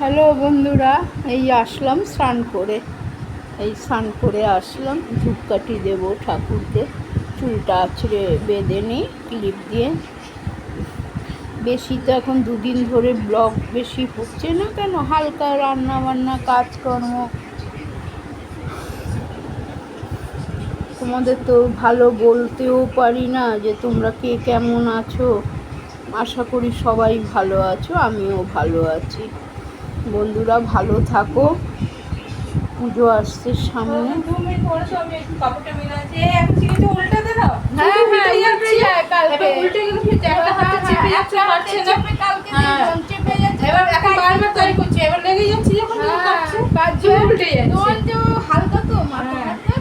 Hello বন্ধুরা, এই আসলাম স্নান করে। আসলাম, ধূপকাঠি দেবো ঠাকুরকে। চুলটা আছড়ে বেঁধে নিই ক্লিপ দিয়ে। বেশি তো এখন দুদিন ধরে ব্লগ বেশি হচ্ছে না কেন, হালকা রান্না বান্না কাজকর্ম। তোমাদের তো ভালো বলতেও পারি না যে তোমরা কে কেমন আছো। আশা করি সবাই ভালো আছো, আমিও ভালো আছি। বন্ধুরা ভালো থাকো, পুজো আসছে সামনে।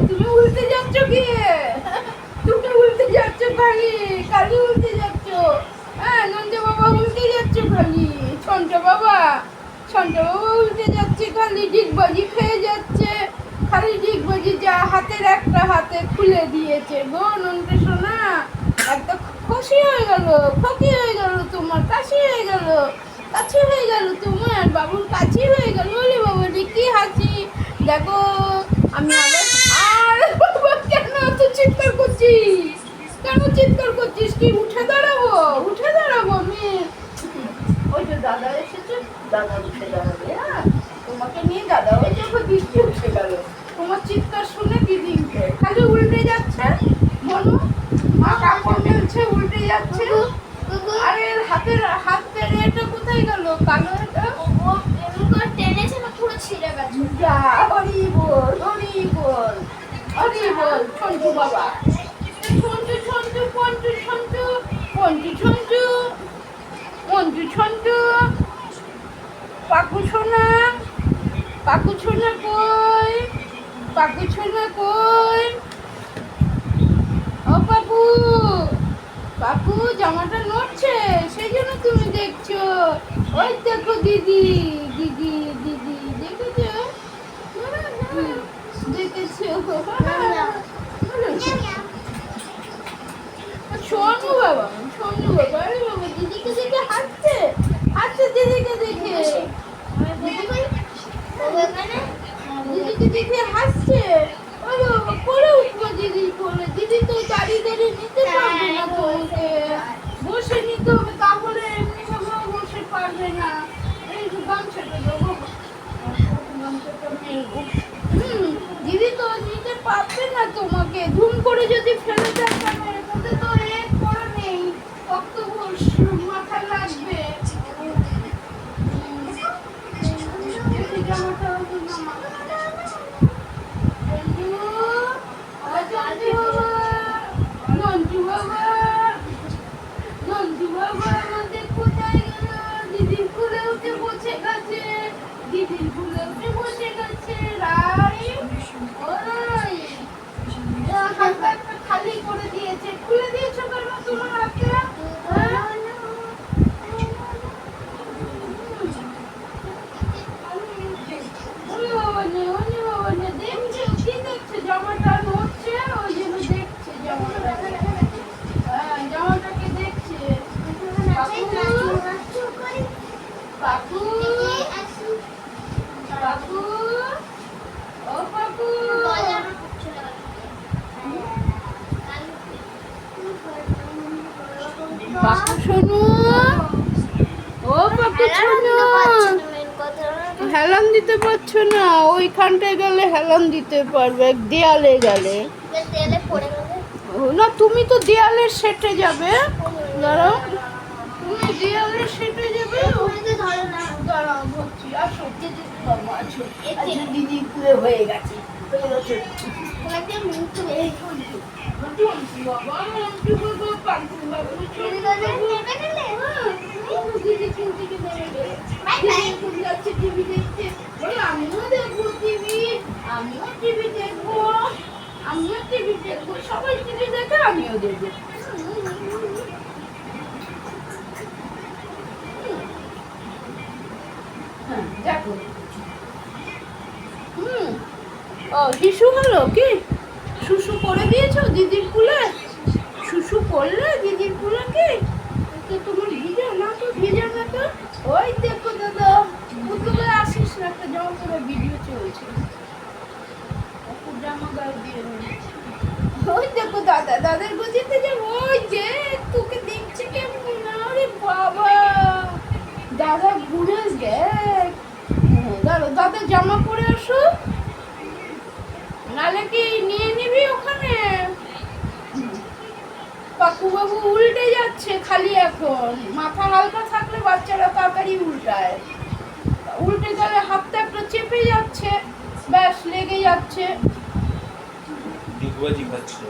তুমি উল্টে যাচ্ছ কি? তুমি উল্টে যাচ্ছ খালি, খালি উল্টে যাচ্ছ। হ্যাঁ, নন্দে বাবা উল্টে যাচ্ছ খালি। ছন্ট বাবা উল্টে যাচ্ছে খালি, ডিগবাজি খেয়ে যাচ্ছে খালি। ডিগবাজি যা হাতের একটা হাতে খুলে দিয়েছে গো নন্টে সোনা। একটা খুশি হয়ে গেল, ফকি হয়ে গেল, তোমার কাশি হয়ে গেল, কাছে হয়ে গেল, তোমার বাবুর কাছে হয়ে গেল। বলি বাবা কি হাসি দেখো। আমি আবার আর বাবা কেন এত চিৎকার করছিস? কেন চিৎকার করছিস? কি উঠে দাঁড়াবো? উঠে দাঁড়াবো আমি? ওই যে দাদা এসেছে, দাদা উঠে দাঁড়াবে। হ্যাঁ, তোমাকে নিয়ে দাদা ওই যখন দিদি উঠে গেল। তোমার চিৎকার শুনে দিদি উঠে খালি উল্টে যাচ্ছে। বলো, মা কাপড় মেলছে উল্টে যাচ্ছে। আরে হাতের হাত পেরে এটা কোথায় গেল? কালো এটা টেনেছে না, পুরো ছিঁড়ে গেছে। যা, হরি বল, হরি বল, হরি বল। ছন্টু বাবা, ছন্টু ছন্টু পন্টু ছন্টু, পন্টু ছন্টু, মন্টু ছন্টু। পাকু সোনা, পাকু সোনা কই? পাকু সোনা কই? ও পাপু, পাপু জামাটা নড়ছে, সেই জন্য তুমি দেখছো। ওই দেখো দিদি, দিদি দিদি দেখেছো? দেখেছো? সোনু বাবা, সোনু বাবা, আরে বাবা দিদিকে দেখে হাসছে, হাসছে দিদিকে দেখে। দিদিকে দেখে হাসছে। আরে বাবা করে উঠবো দিদি বলে। দিদি তো দাঁড়িয়ে দাঁড়িয়ে নিতে পারবে না, তোমাকে বসে নিতে হবে, তাহলে এমনি ভাবে বসে পারবে না। এই গামছাটা দেবো, গামছাটা মেলবো। দিদি তো নিতে পারবে না তোমাকে। ধুম করে যদি ফেলে দেয় কানের মধ্যে তো এক পড়া নেই, কত মাথা লাগবে। জামাটা নন্টু বাবা, নন্টু বাবা আমাদের কোথায় গেল? দিদির ফুলে উঠে বসে গেছে, দিদির ফুলে উঠে বসে গেছে। রাই ওই হাতটা একটা খালি করে দিয়েছে। খুলে দিয়েছো কেন তোমার হাতে? দেখছে কি দেখছে? জামাটা নড়ছে, ওই জন্য দেখছে জামাটা। হ্যাঁ, জামাটাকে দেখছে। পাপু, পাপু, ও পাপু, পাপু শোনো, ও পাপু শোনো। হেলান দিতে পারছো না? ওইখানটায় গেলে হেলান দিতে পারবে, দেয়ালে গেলে না। তুমি তো দেয়ালের সেটে যাবে। দাঁড়াও, তুমি দেয়ালের সেটে যাবে। দাঁড়াও বলছি, আসো বাবা, আসো। আচ্ছা দিদি পুরো হয়ে গেছে, টিভি দেখতে। আমিও দেখবো টিভি, আমিও টিভি দেখবো, আমিও টিভি দেখবো। সবাই টিভি দেখে, আমিও দেখবো। দেখো, ও শিশু হলো কি? শুশু করে দিয়েছো দিদির কুলে? শুশু করলে দিদির কুলে কি? তো তোমার ভিজা না তো, ভিজা না তো। ওই দেখো দাদা, পুতুলে করে ভিডিও চলছে। অপুর জামা গায়ে দিয়ে নেই। ওই দেখো দাদা, দাদার গজিতে যে ওই যে তোকে দেখছে কেমন, আরে বাবা দাদা ঘুরে দেখ। দাদা দাদা জামা পরে আসো, নালে কি নিয়ে নিবি ওখানে। পাকু বাবু উল্টে যাচ্ছে খালি, এখন মাথা হালকা থাকলে বাচ্চারা তাড়াতাড়ি উল্টায়, উল্টে গেলে হাতটা একটা চেপে যাচ্ছে, ব্যাস লেগে যাচ্ছে। ডিগবাজি খাচ্ছে।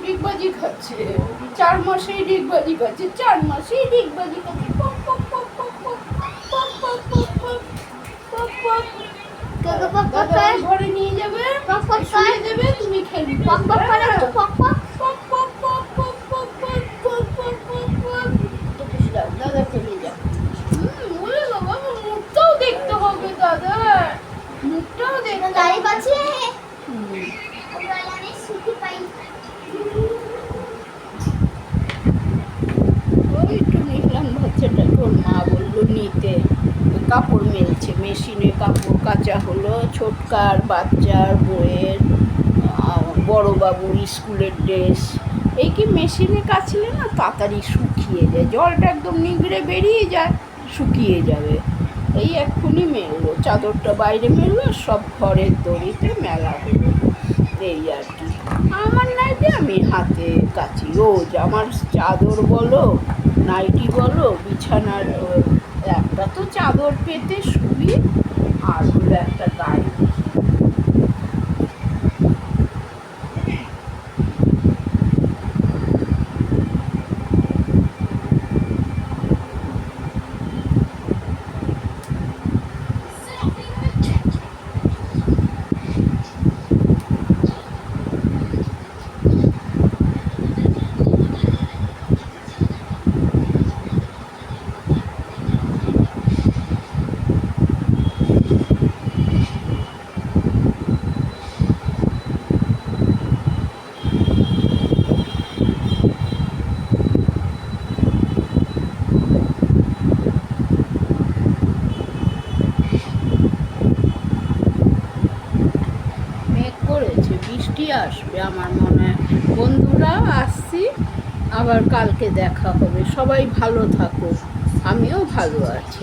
ডিগবাজি খাচ্ছে, 4 মাসেই ডিগবাজি খাচ্ছে, 4 মাসেই ডিগবাজি খাচ্ছে। পক পক পক পক পক পক পক পক পক পক পক। দাদা ঘরে নিয়ে যাবে, শুয়ে দেবে, তুমি খেলবে। পক পক করে একটু পক পক পক পক পক পক পক পক পক পক পক পক। দাদা খেলে যাও। ওরে বাবা, আমার মুখটাও দেখতে হবে দাদা, মুখটাও দেখতে গাড়ি পাচ্ছে। ওই একটু নিলাম বাচ্চাটাকে, ওর মা বললো নিতে। কাপড় মেলছে, মেশিনে কাপড় কাচা হলো, ছোটকার বাচ্চার বইয়ের, বড় বাবুর স্কুলের ড্রেস। এই কি মেশিনে কাচলে না তাড়াতাড়ি শুকিয়ে যায়, জলটা একদম নিগড়ে বেরিয়ে যায়, শুকিয়ে যাবে। এই এক্ষুনি মেললো, চাদরটা বাইরে মেললো, সব ঘরের দড়িতে মেলা হলো। এই আর কি, আমার নাইটি আমি হাতে কাচি রোজ। আমার চাদর বলো, নাইটি বলো, বিছানার একটা তো চাদর পেতে শুবি, আর হলো একটা গায়ে। মেঘ করেছে, বৃষ্টি আসবে আমার মনে হয়। বন্ধুরা আসছি, আবার কালকে দেখা হবে। সবাই ভালো থাকো, আমিও ভালো আছি।